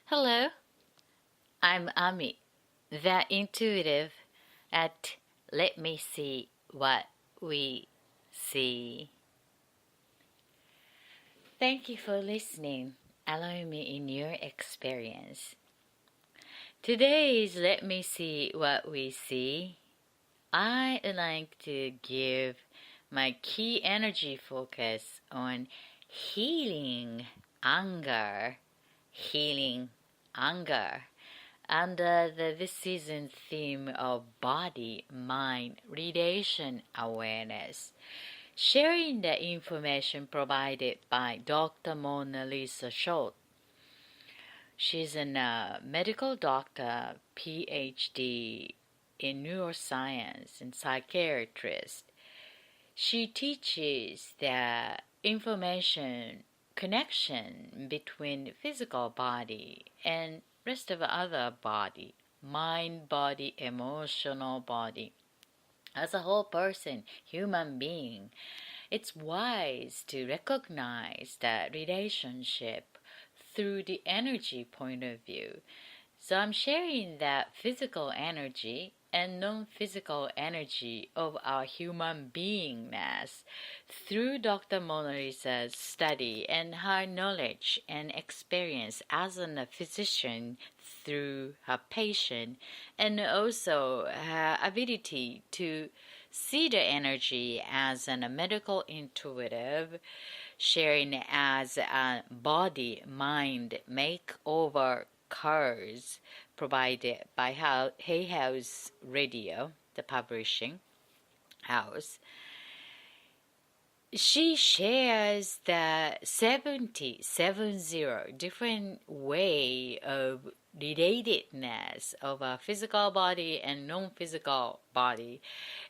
Hello, I'm Ami, the intuitive at Let Me See What We See. Thank you for listening, allowing me in your experience. Today is Let Me See What We See. I would like to give my key energy focus on healing anger. Healing anger. Under this season's theme of body-mind relation awareness, sharing the information provided by Dr. Mona Lisa Schulz. She's a medical doctor, Ph.D. in neuroscience and psychiatrist. She teaches the information connection between physical body and rest of other body, mind, body, emotional body. As a whole person, human being, it's wise to recognize that relationship through the energy point of view. So I'm sharing that physical energy and non-physical energy of our human beingness through Dr. Mona Lisa's study and her knowledge and experience as a physician through her patient, and also her ability to see the energy as a medical intuitive, sharing as a body-mind makeover course provided by Hay House Radio, the publishing house. She shares the 70 different way of relatedness of a physical body and non-physical body,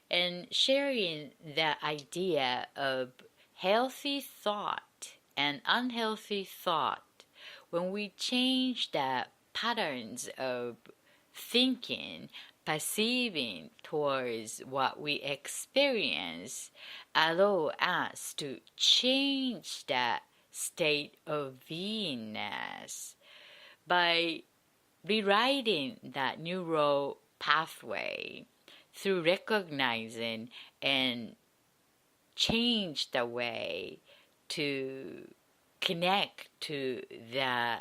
and sharing the idea of healthy thought and unhealthy thought. When we change the patterns of thinking, perceiving towards what we experience, allow us to change that state of beingness by rewriting that neural pathway through recognizing and change the way to connect to the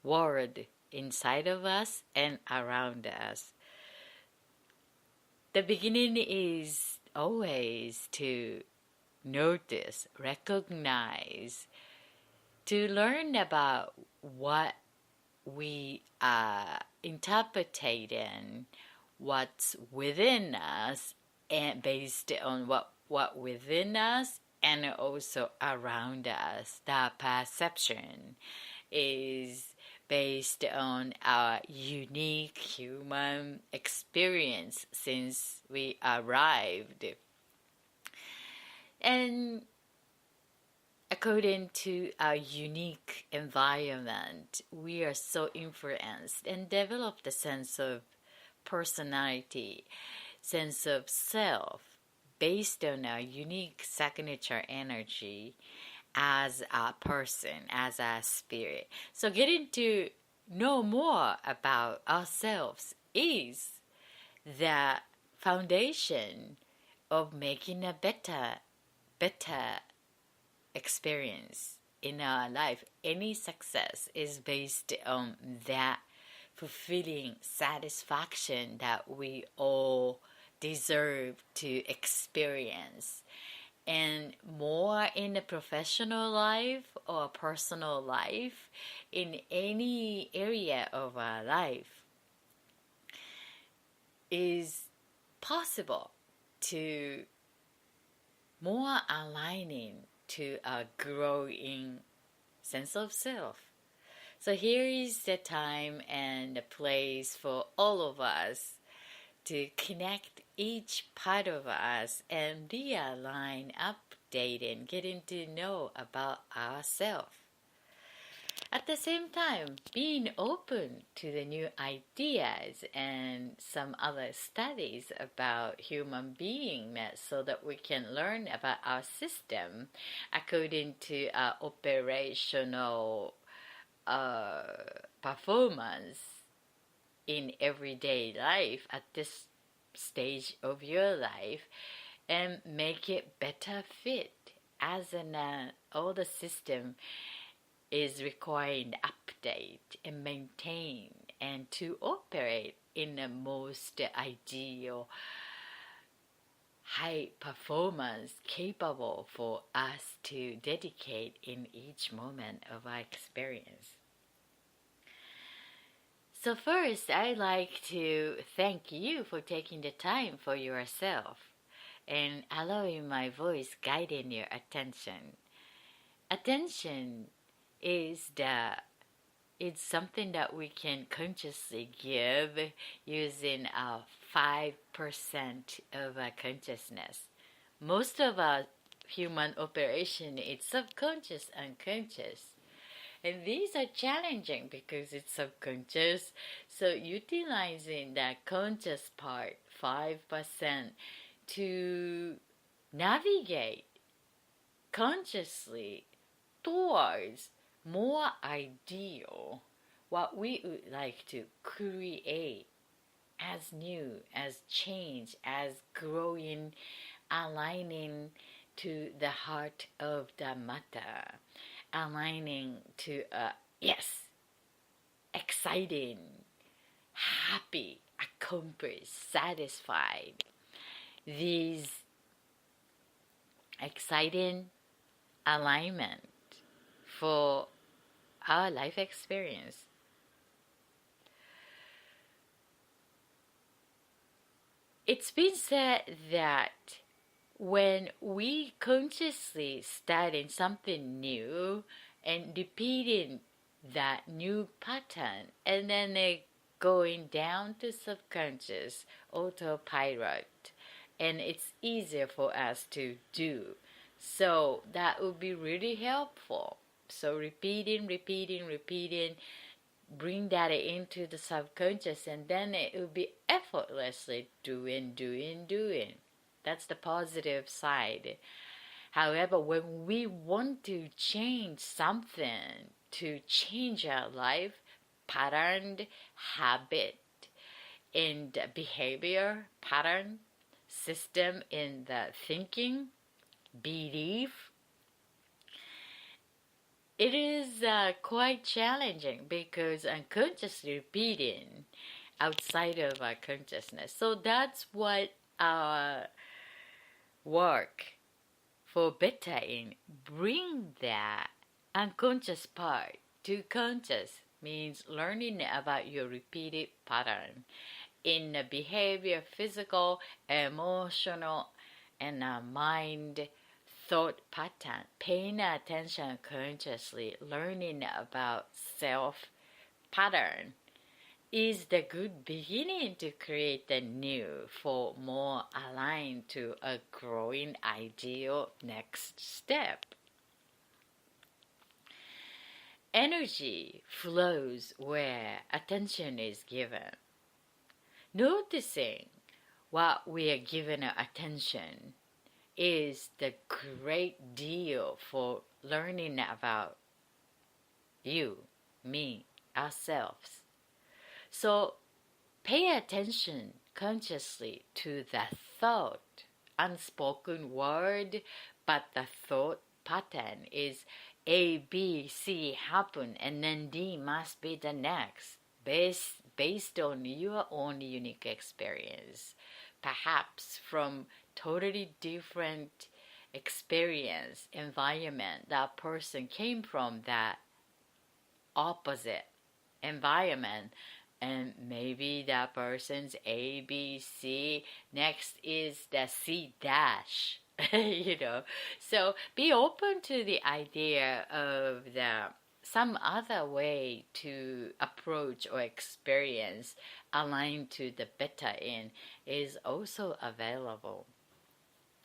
world inside of us and around us. The beginning is always to notice, recognize, to learn about what we are interpreting, what's within us, and based on what within us and also around us. The perception is based on our unique human experience since we arrived. And according to our unique environment, we are so influenced and develop the sense of personality, sense of self, based on our unique signature energy as a person, as a spirit. So getting to know more about ourselves is the foundation of making a better experience in our life. Any success is based on that fulfilling satisfaction that we all deserve to experience. And more in a professional life or personal life, in any area of our life, is possible to more aligning to a growing sense of self. So here is the time and the place for all of us to connect each part of us and realign, update, and getting to know about ourselves. At the same time, being open to the new ideas and some other studies about human beingness so that we can learn about our system according to our operational performance in everyday life at this stage of your life and make it better fit as an all the system is requiring update and maintain and to operate in the most ideal high performance capable for us to dedicate in each moment of our experience. So first, I'd like to thank you for taking the time for yourself and allowing my voice guiding your attention. Attention is it's something that we can consciously give using our 5% of our consciousness. Most of our human operation is subconscious, unconscious. And these are challenging because it's subconscious. So utilizing that conscious part, 5%, to navigate consciously towards more ideal, what we would like to create as new, as change, as growing, aligning to the heart of the matter, aligning to exciting, happy, accomplished, satisfied. These exciting alignment for our life experience. It's been said that when we consciously start in something new and repeating that new pattern and then going down to subconscious autopilot, and it's easier for us to do. So that would be really helpful. So repeating, bring that into the subconscious, and then it will be effortlessly doing. That's the positive side. However, when we want to change something, to change our life, pattern, habit, and behavior, pattern, system in the thinking, belief, it is quite challenging because unconsciously repeating outside of our consciousness. So that's what our work for better in bring that unconscious part to conscious, means learning about your repeated pattern in the behavior, physical, emotional, and mind thought pattern. Paying attention consciously, learning about self pattern is the good beginning to create the new for more aligned to a growing ideal next step. Energy flows where attention is given. Noticing what we are given attention is the great deal for learning about you, me, ourselves. So pay attention consciously to the thought, unspoken word, but the thought pattern is A, B, C happen, and then D must be the next, based on your own unique experience, perhaps from totally different experience, environment. That person came from that opposite environment, and maybe that person's A, B, C, next is the C dash. So be open to the idea of some other way to approach or experience aligned to the better in is also available.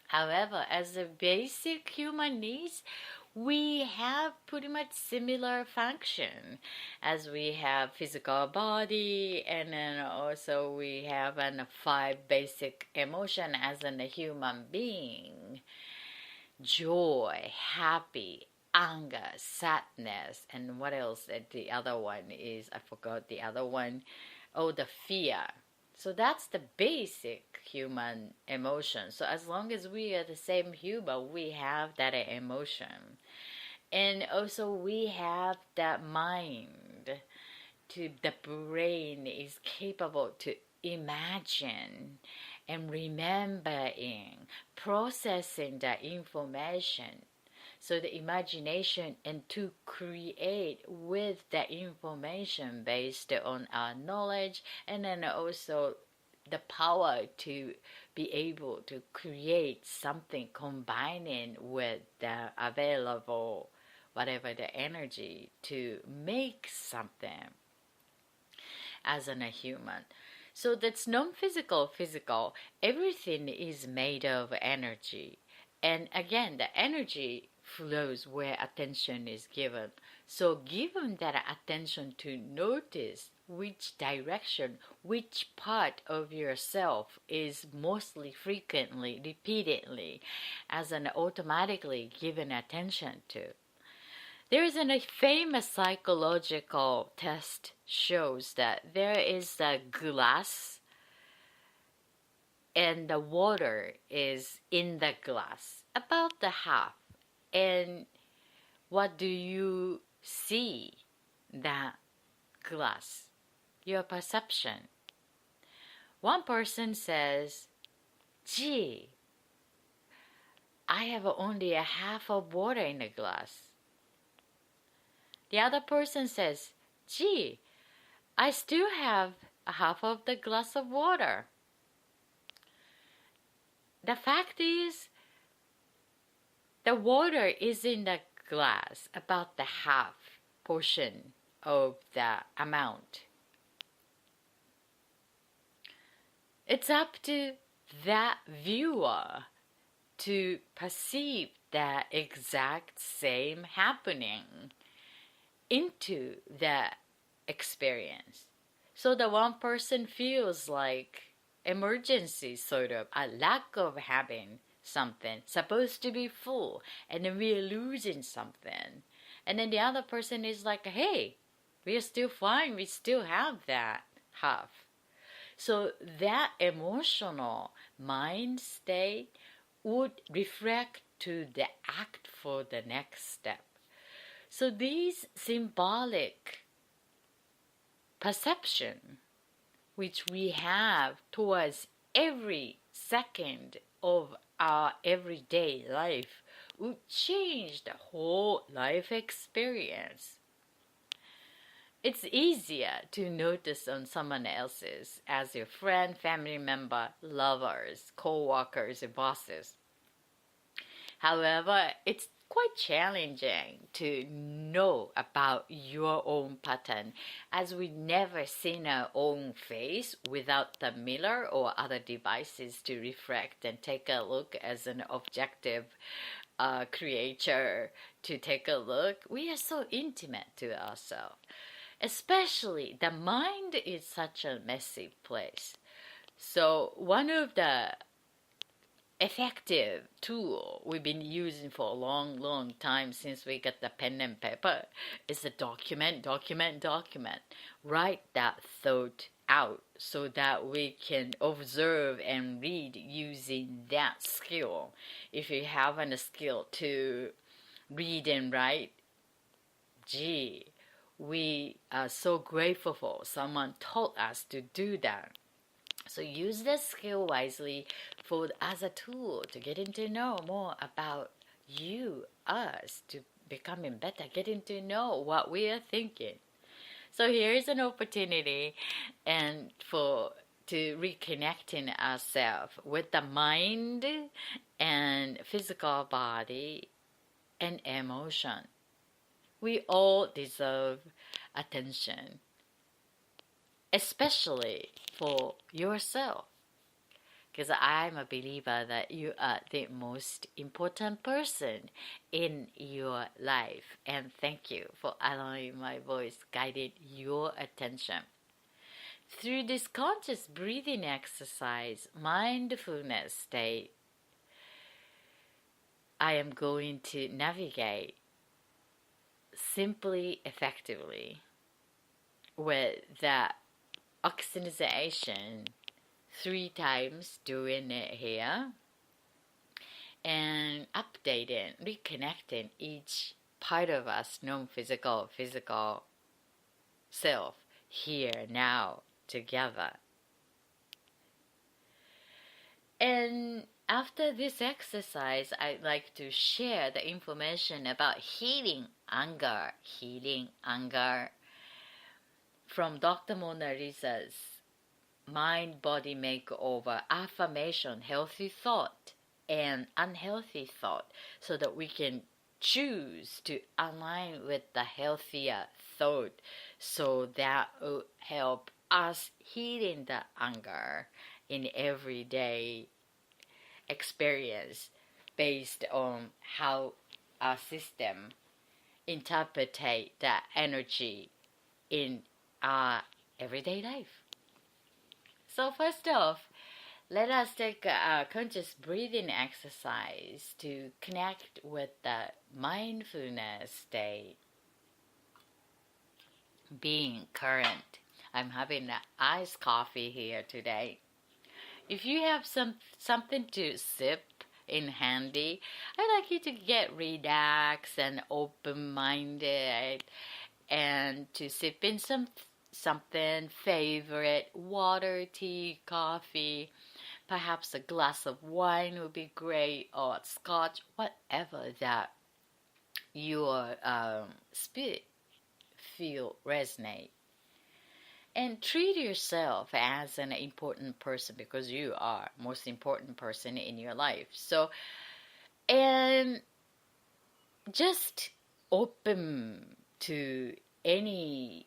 However, as a basic human needs, we have pretty much similar function, as we have physical body, and then also we have 5 basic emotion as a human being: joy, happy, anger, sadness, and what else? The other one is, I forgot the other one. Oh, the fear. So that's the basic human emotion. So as long as we are the same human, we have that emotion. And also we have that mind. The brain is capable to imagine and remembering, processing that information. So the imagination and to create with the information based on our knowledge, and then also the power to be able to create something combining with the available whatever the energy to make something as a human. So that's non-physical, physical. Everything is made of energy. And again, the energy flows where attention is given. So given that attention to notice which direction, which part of yourself is mostly frequently, repeatedly, as an automatically given attention to. There is a famous psychological test shows that there is a glass and the water is in the glass, about the half. And what do you see that glass? Your perception. One person says, gee, I have only a half of water in the glass. The other person says, gee, I still have a half of the glass of water. The fact is, the water is in the glass, about the half portion of the amount. It's up to that viewer to perceive the exact same happening into the experience. So the one person feels like emergency, sort of a lack of having something supposed to be full, and then we're losing something. And then the other person is like, hey, we're still fine, we still have that half. So that emotional mind state would reflect to the act for the next step. So these symbolic perception which we have towards every second of our everyday life would change the whole life experience. It's easier to notice on someone else's as your friend, family member, lovers, co-workers, bosses. However, it's quite challenging to know about your own pattern, as we never seen our own face without the mirror or other devices to reflect and take a look as an objective creature to take a look. We are so intimate to ourselves. Especially the mind is such a messy place. So one of the effective tool we've been using for a long time since we got the pen and paper is the document. Write that thought out so that we can observe and read using that skill. If you have a skill to read and write, gee, we are so grateful for someone taught us to do that. So use this skill wisely as a tool to getting to know more about you, us, to becoming better, getting to know what we are thinking. So here is an opportunity and to reconnecting ourselves with the mind and physical body and emotion. We all deserve attention, especially for yourself, because I'm a believer that you are the most important person in your life. And thank you for allowing my voice guided your attention. Through this conscious breathing exercise, mindfulness state, I am going to navigate simply effectively with the oxygenation 3 times doing it here and updating, reconnecting each part of us, non-physical, physical self here now together. And after this exercise, I'd like to share the information about healing anger from Dr. Mona Lisa's Mind Body Makeover affirmation, healthy thought and unhealthy thought, so that we can choose to align with the healthier thought, so that will help us healing the anger in everyday experience based on how our system interpretate the energy in our everyday life. So first off, let us take a conscious breathing exercise to connect with the mindfulness state being current. I'm having an iced coffee here today. If you have something to sip in handy, I'd like you to get relaxed and open-minded and to sip in something favorite, water, tea, coffee, perhaps a glass of wine would be great, or scotch, whatever that your spirit feel resonate. And treat yourself as an important person, because you are most important person in your life. So, and just open to any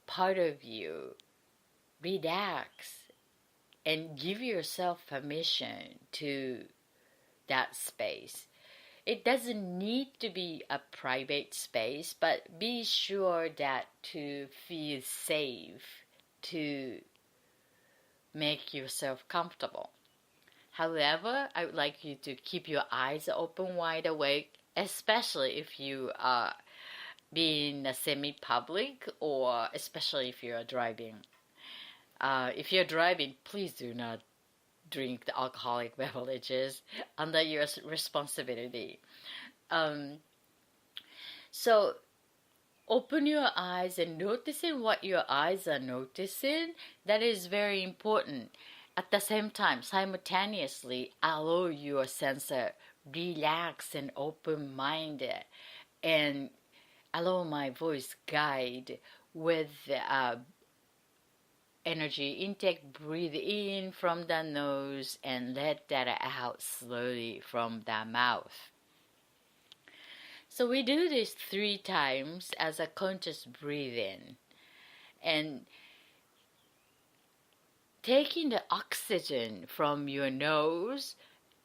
part of you, relax and give yourself permission to that space. It doesn't need to be a private space, but be sure that to feel safe, to make yourself comfortable. However, I would like you to keep your eyes open, wide awake, especially if you are being a semi-public, or especially if you are driving. If you're driving, please do not drink the alcoholic beverages under your responsibility. So open your eyes and noticing what your eyes are noticing. That is very important. At the same time, simultaneously allow your sensor relax and open-minded, and allow my voice guide with energy intake. Breathe in from the nose and let that out slowly from the mouth. So we do this 3 times as a conscious breathing, and taking the oxygen from your nose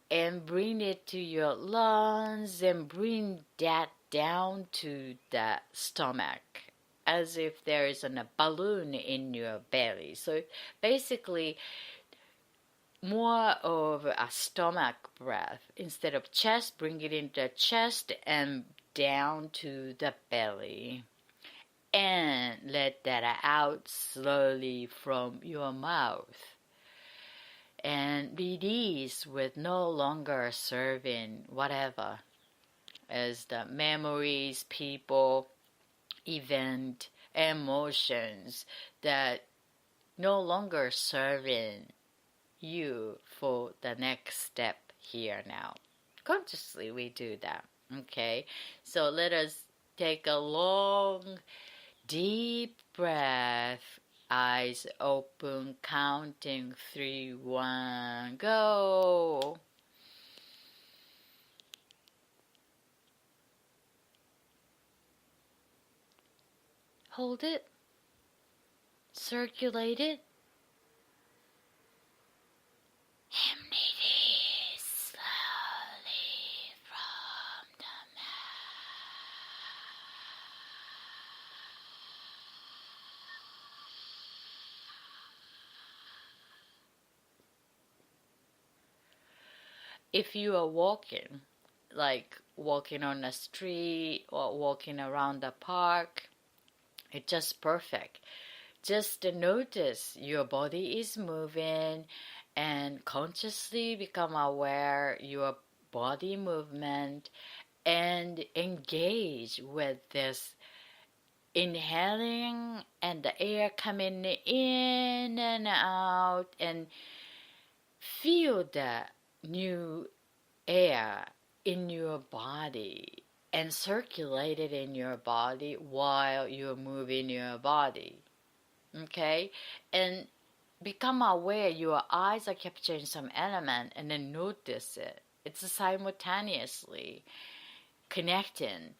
and bring it to your lungs and bring that down to the stomach, as if there is a balloon in your belly. So basically, more of a stomach breath. Instead of chest, bring it into the chest and down to the belly. And let that out slowly from your mouth. And release with no longer serving whatever as the memories, people, event, emotions that no longer serving you for the next step here now. Consciously we do that. Okay, so let us take a long, deep breath. Eyes open, counting 3, 1, go. Hold it. Circulate it. And release slowly from the mouth. If you are walking, like walking on the street or walking around the park. It's just perfect. Just notice your body is moving and consciously become aware your body movement and engage with this inhaling and the air coming in and out, and feel the new air in your body and circulate it in your body while you're moving your body. Okay? And become aware your eyes are capturing some element and then notice it. It's simultaneously connecting,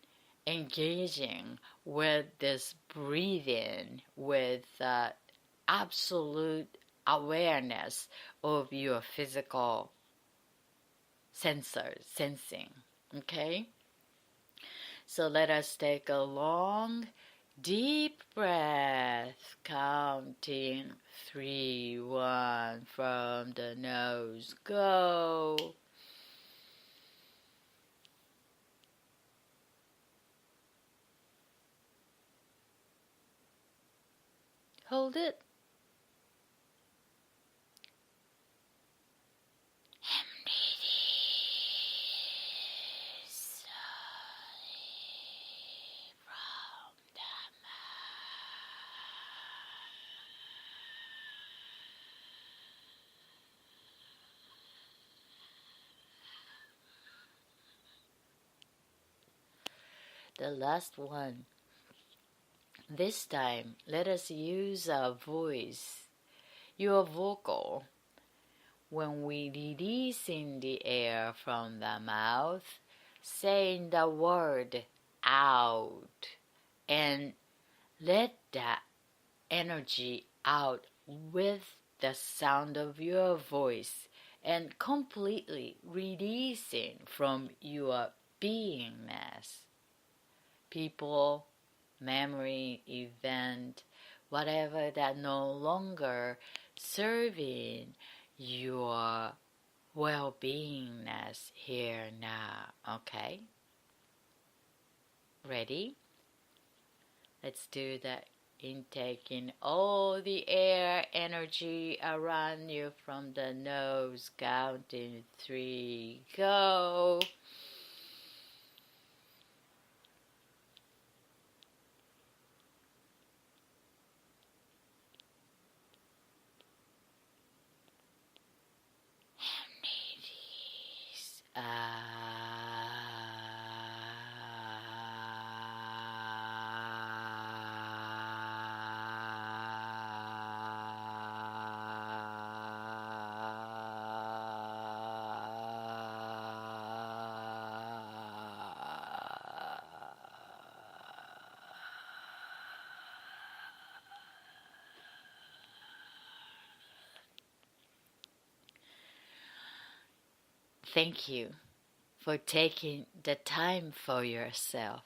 engaging with this breathing, with absolute awareness of your physical sensing. Okay? So let us take a long, deep breath, counting 3, 1 from the nose. Go. Hold it. And release slowly from the mouth. The last one. This time, let us use our voice, your vocal. When we release in the air from the mouth, saying the word out and let that energy out with the sound of your voice and completely releasing from your beingness. People, memory, event, whatever that no longer serving your well-beingness here now. Okay? Ready? Let's do that. Intaking all the air energy around you from the nose. Counting 3. Go. Thank you for taking the time for yourself,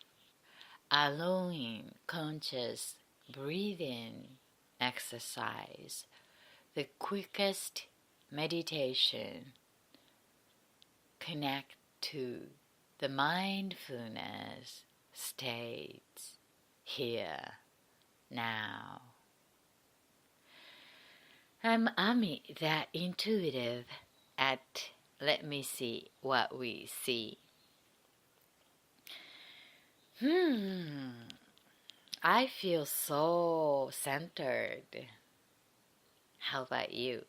allowing conscious breathing exercise, the quickest meditation. Connect to the mindfulness states here, now. I'm Ami, that intuitive at Let Me See What We See. I feel so centered. How about you?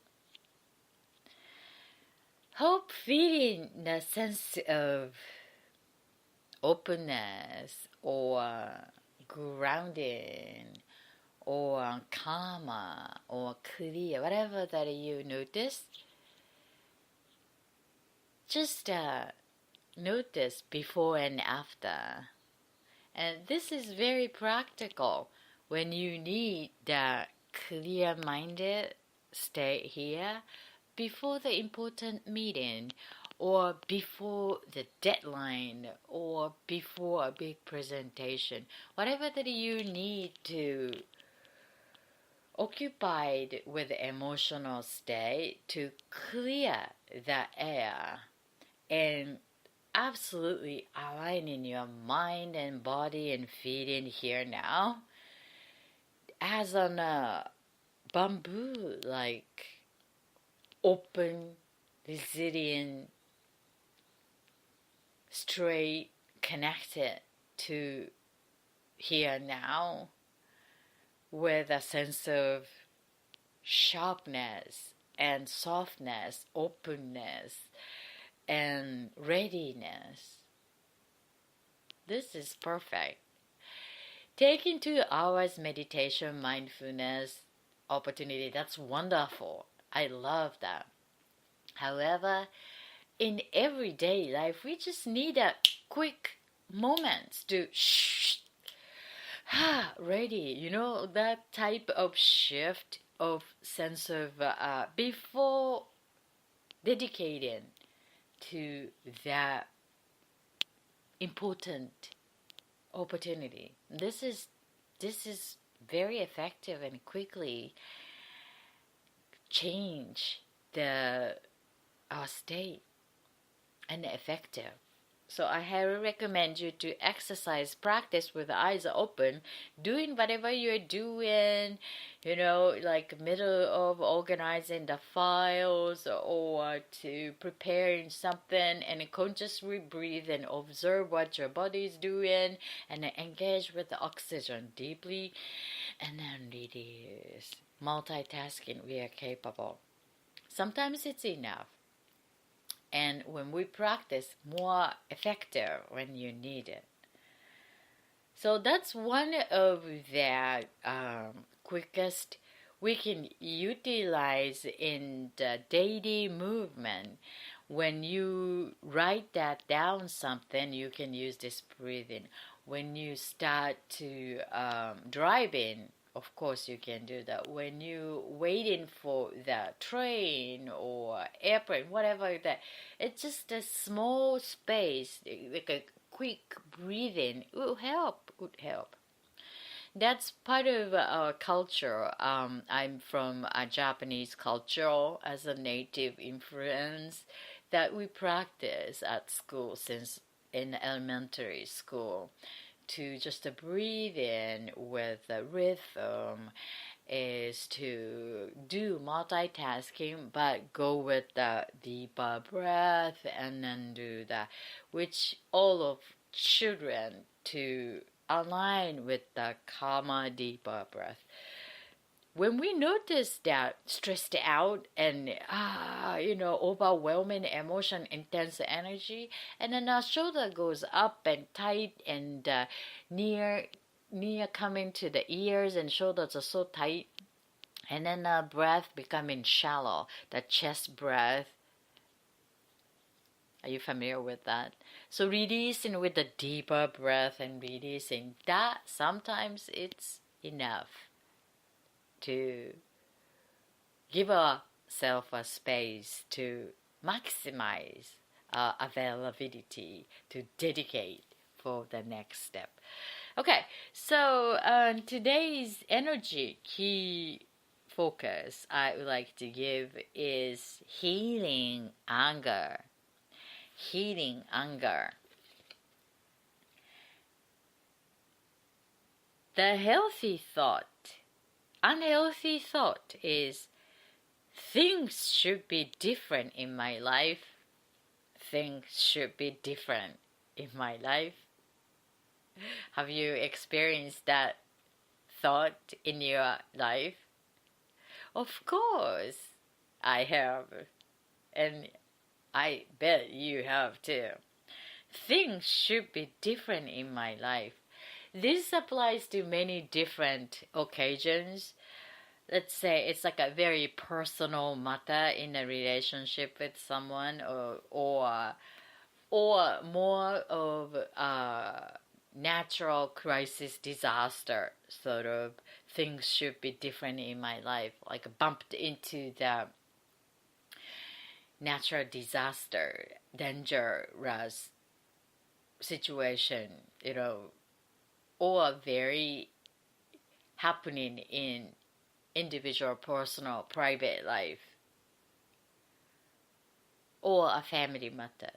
Hope feeling the sense of openness or grounding or calmer or clear, whatever that you notice. Just notice before and after. And this is very practical when you need the clear-minded state here before the important meeting or before the deadline or before a big presentation. Whatever that you need to occupied with the emotional state to clear the air and absolutely aligning your mind and body and feeling here now as on a bamboo, like open, resilient, straight, connected to here now with a sense of sharpness and softness, openness and readiness. This is perfect. Taking 2 hours meditation, mindfulness opportunity, that's wonderful. I love that. However, in everyday life, we just need a quick moments to ready. You know, that type of shift of sense of before dedicating to that important opportunity. This is very effective and quickly change the our state and effective. So I highly recommend you to exercise, practice with the eyes open, doing whatever you're doing, you know, like middle of organizing the files or to preparing something, and consciously breathe and observe what your body is doing and engage with the oxygen deeply, and then release. Multitasking, we are capable. Sometimes it's enough. And when we practice, more effective when you need it. So that's one of the quickest we can utilize in the daily movement. When you write that down something, you can use this breathing. When you start to drive in, of course you can do that. When you waiting for the train or airplane, whatever that, it's just a small space, like a quick breathing would help. That's part of our culture. I'm from a Japanese culture as a native influence that we practice at school since in elementary school, to just breathe in with a rhythm is to do multitasking, but go with the deeper breath and then do that, which all of children to align with the calmer, deeper breath. When we notice that stressed out and overwhelming emotion, intense energy, and then our shoulder goes up and tight and near coming to the ears, and shoulders are so tight, and then breath becoming shallow, the chest breath. Are you familiar with that? So releasing with the deeper breath and releasing that, sometimes it's enough to give ourselves a space to maximize our availability to dedicate for the next step. Okay, so today's energy key focus I would like to give is healing anger. Healing anger. The unhealthy thought is, things should be different in my life. Things should be different in my life. Have you experienced that thought in your life? Of course, I have. And I bet you have too. Things should be different in my life. This applies to many different occasions. Let's say it's like a very personal matter in a relationship with someone, or more of a natural crisis, disaster sort of. Things should be different in my life, like bumped into the natural disaster, dangerous situation, or very happening in individual, personal, private life, or a family matter.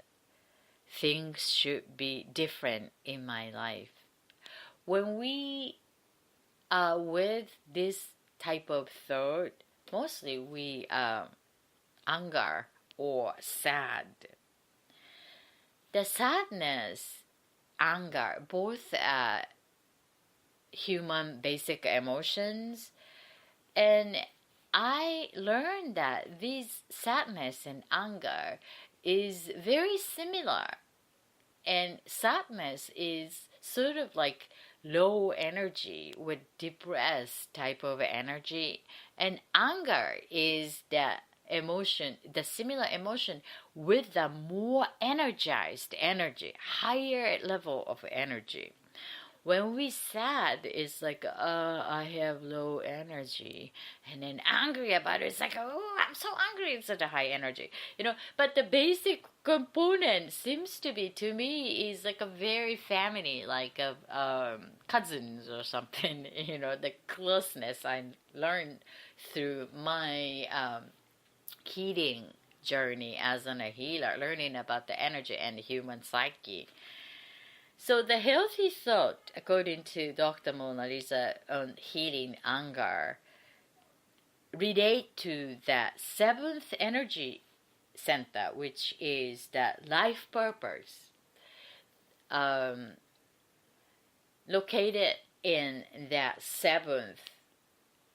things should be different in my life. When we are with this type of thought, mostly we anger or sad. The sadness, anger, both human basic emotions, and I learned that this sadness and anger is very similar. And sadness is sort of like low energy with depressed type of energy, and anger is the emotion, the similar emotion with the more energized energy, higher level of energy. When we sad, it's like, I have low energy. And then angry about it, it's like, oh, I'm so angry. It's such a high energy. But the basic component seems to be, to me, is like a very family, like cousins or something. The closeness I learned through my healing journey as a healer, learning about the energy and the human psyche. So the healthy thought, according to Dr. Mona Lisa on healing anger, relate to the seventh energy center, which is the life purpose, located in that seventh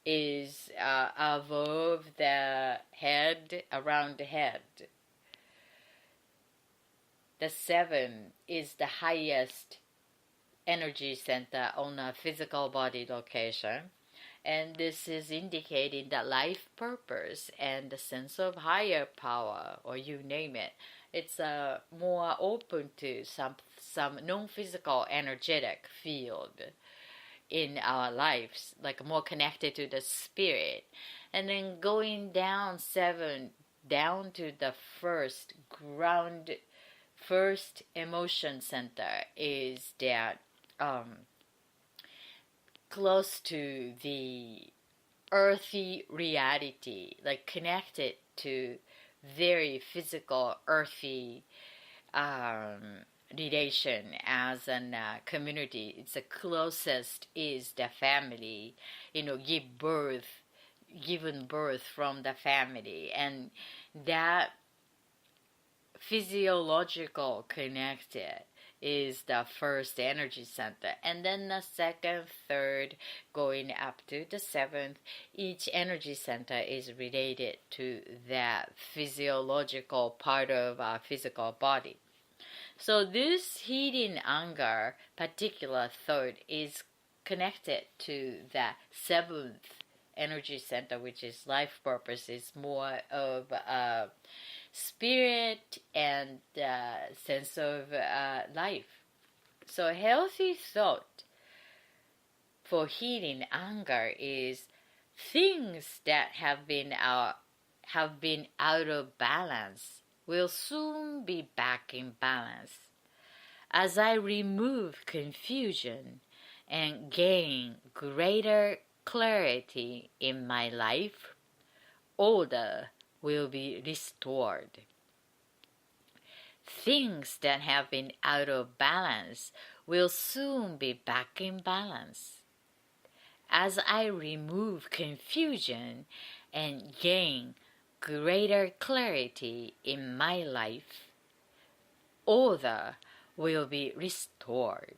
is above the head, around the head. The 7 is the highest energy center on a physical body location. And this is indicating the life purpose and the sense of higher power, or you name it. It's more open to some non-physical energetic field in our lives, like more connected to the spirit. And then going down 7, down to the first emotion center is that close to the earthy reality, like connected to very physical earthy relation as a community. It's the closest is the family, given birth from the family, and that physiological connected is the first energy center, and then the second, third, going up to the 7th, each energy center is related to that physiological part of our physical body. So this heating anger particular thought is connected to the 7th energy center, which is life purpose, is more of spirit and sense of life. So healthy thought for healing anger is things that have been out of balance will soon be back in balance. As I remove confusion and gain greater clarity in my life, order will be restored. Things that have been out of balance will soon be back in balance. As I remove confusion and gain greater clarity in my life, order will be restored.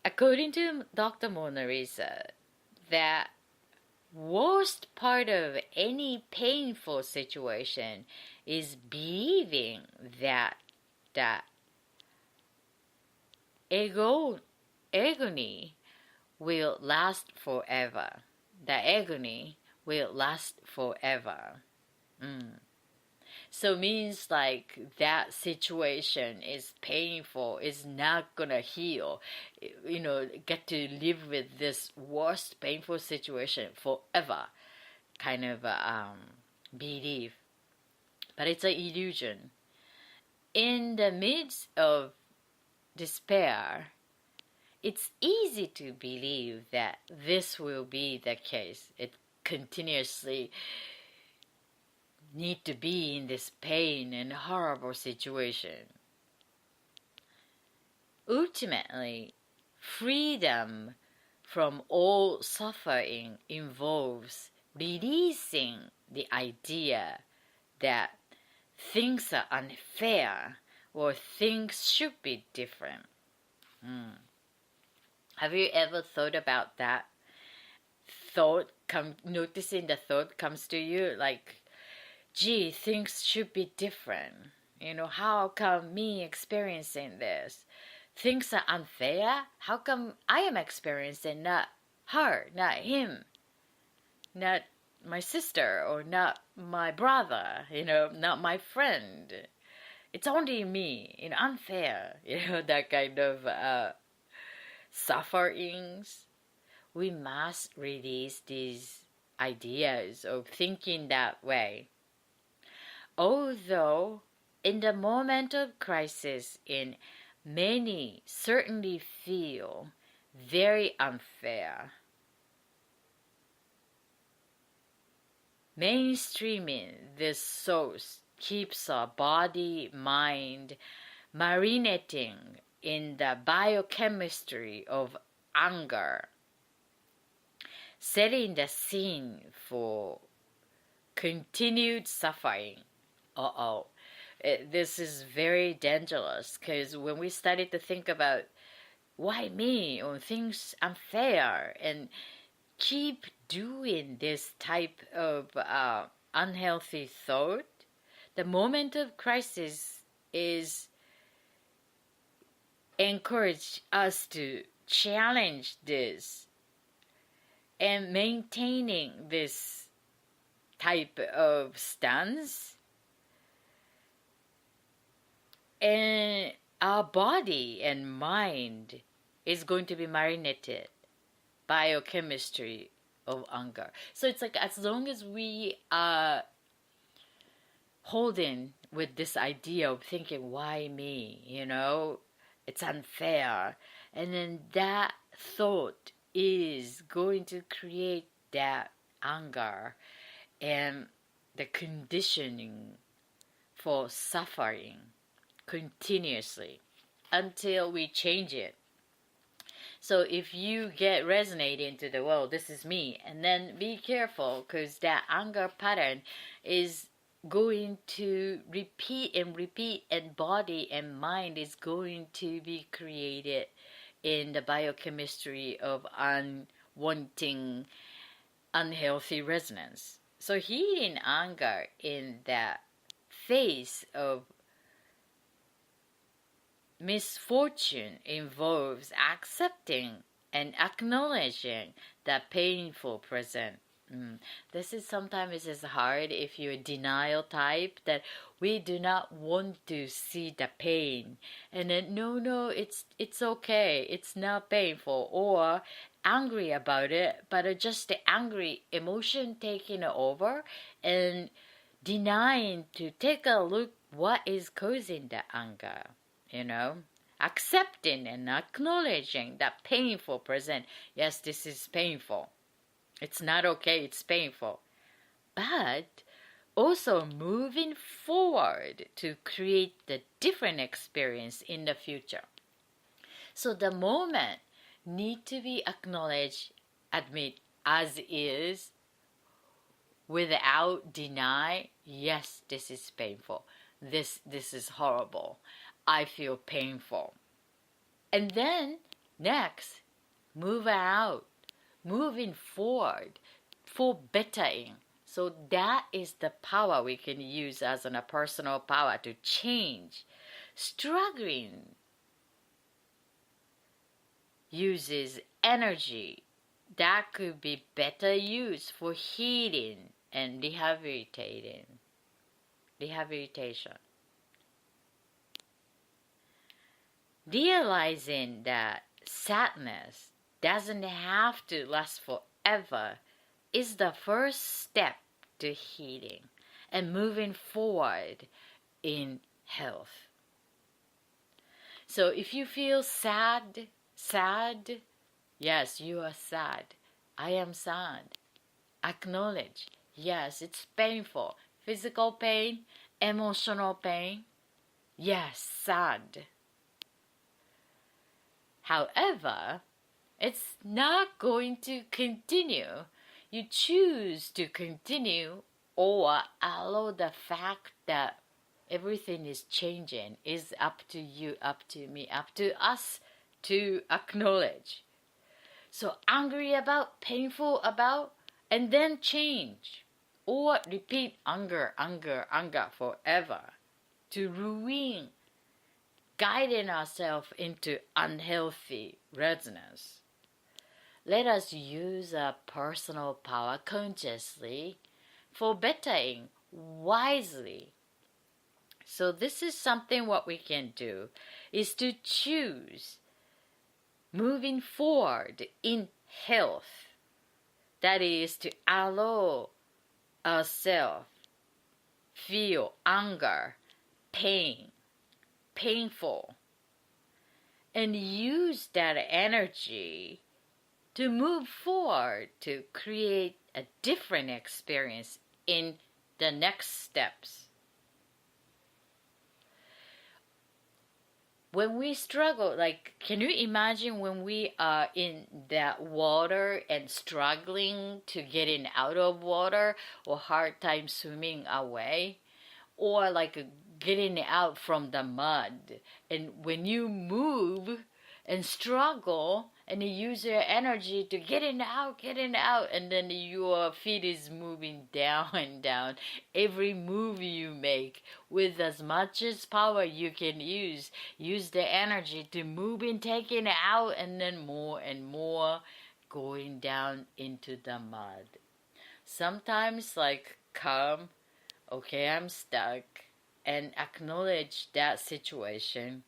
According to Dr. Mona Lisa, the worst part of any painful situation is believing that the agony will last forever. The agony will last forever. So means like that situation is painful, is not gonna heal. Get to live with this worst painful situation forever kind of belief. But it's an illusion. In the midst of despair, it's easy to believe that this will be the case. It continuously need to be in this pain and horrible situation. Ultimately, freedom from all suffering involves releasing the idea that things are unfair or things should be different. Have you ever thought about that? Noticing the thought comes to you like, gee, things should be different. How come me experiencing this? Things are unfair? How come I am experiencing, not her, not him, not my sister, or not my brother, not my friend? It's only me, unfair, that kind of sufferings. We must release these ideas of thinking that way. Although, in the moment of crisis, many certainly feel very unfair. Mainstreaming this source keeps our body, mind marinating in the biochemistry of anger, setting the scene for continued suffering. This is very dangerous, because when we started to think about why me or things unfair and keep doing this type of unhealthy thought, the moment of crisis is encourage us to challenge this and maintaining this type of stance. And our body and mind is going to be marinated biochemistry of anger. So it's like, as long as we are holding with this idea of thinking, why me, it's unfair, and then that thought is going to create that anger and the conditioning for suffering continuously until we change it. So if you get resonating to the world, this is me, and then be careful, because that anger pattern is going to repeat, and body and mind is going to be created in the biochemistry of unwanting, unhealthy resonance. So healing anger in that phase of misfortune involves accepting and acknowledging the painful present. This is sometimes is hard if you're a denial type, that we do not want to see the pain, and then no, it's okay, it's not painful, or angry about it, but just the angry emotion taking over and denying to take a look what is causing the anger. Accepting and acknowledging that painful present. Yes, this is painful. It's not okay, it's painful. But also moving forward to create the different experience in the future. So the moment need to be acknowledged, admit as is, without deny. Yes, this is painful. This is horrible. I feel painful. And then next, moving forward for bettering. So that is the power we can use as a personal power to change. Struggling uses energy that could be better used for healing and rehabilitation. Realizing that sadness doesn't have to last forever is the first step to healing and moving forward in health. So if you feel sad, yes, you are sad. I am sad. Acknowledge, yes, it's painful. physical pain, emotional pain, yes, sad. However, it's not going to continue. You choose to continue or allow the fact that everything is changing is up to you, up to me, up to us to acknowledge. So angry about, painful about, and then change. Or repeat anger forever to ruin, guiding ourselves into unhealthy resonance. Let us use our personal power consciously for bettering wisely. So this is something what we can do is to choose moving forward in health. That is to allow ourselves feel anger, painful, and use that energy to move forward to create a different experience in the next steps. When we struggle, like, can you imagine when we are in that water and struggling to getting out of water or hard time swimming away? Or like getting out from the mud. And when you move and struggle and you use your energy to getting out, and then your feet is moving down and down. Every move you make with as much as power you can use the energy to move and take it out, and then more and more going down into the mud. Sometimes like calm, okay, I'm stuck, and acknowledge that situation,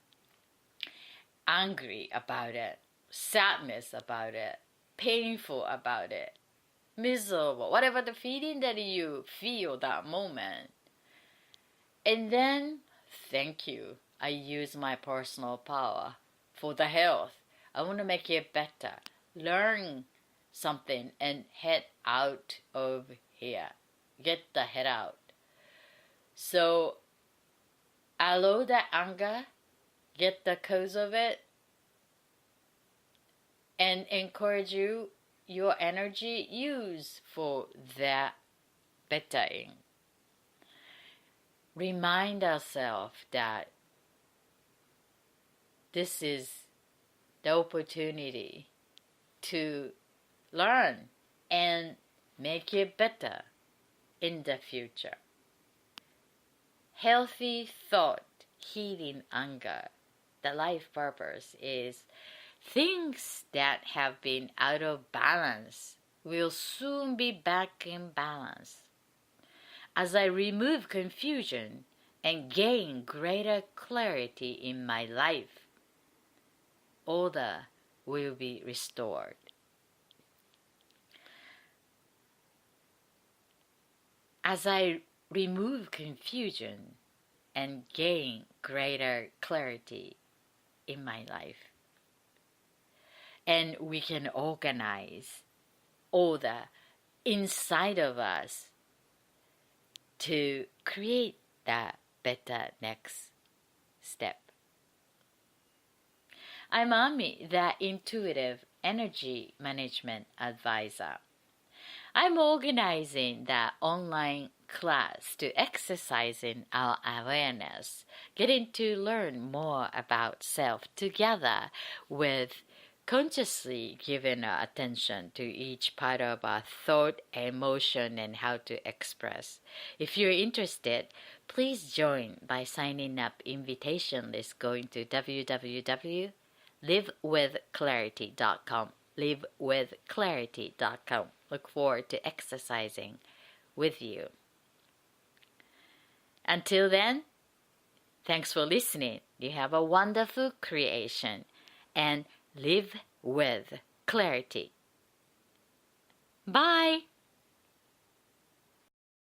angry about it, sadness about it, painful about it, miserable, whatever the feeling that you feel that moment. And then, thank you, I use my personal power for the health. I want to make it better, learn something, and head out of here. Get the head out. So, allow that anger, get the cause of it, and encourage your energy use for that bettering. Remind ourselves that this is the opportunity to learn and make it better in the future. Healthy thought, healing anger. The life purpose is things that have been out of balance will soon be back in balance. As I remove confusion and gain greater clarity in my life, order will be restored. As I remove confusion and gain greater clarity in my life, and we can organize order inside of us to create that better next step. I'm Ami, the intuitive energy management advisor. I'm organizing the online class to exercising our awareness, getting to learn more about self together with consciously giving our attention to each part of our thought, emotion, and how to express. If you're interested, please join by signing up invitation list going to www.livewithclarity.com. livewithclarity.com. Look forward to exercising with you. Until then, thanks for listening. You have a wonderful creation and live with clarity. Bye!